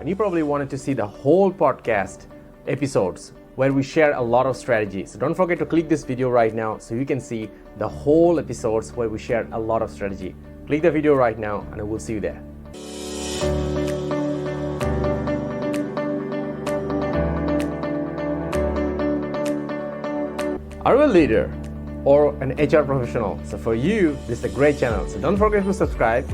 and you probably wanted to see the whole podcast episodes where we share a lot of strategies. So don't forget to click this video right now so you can see the whole episodes where we share a lot of strategy. Click the video right now and I will see you there. Are you a leader or an HR professional? So for you, this is a great channel. So don't forget to subscribe.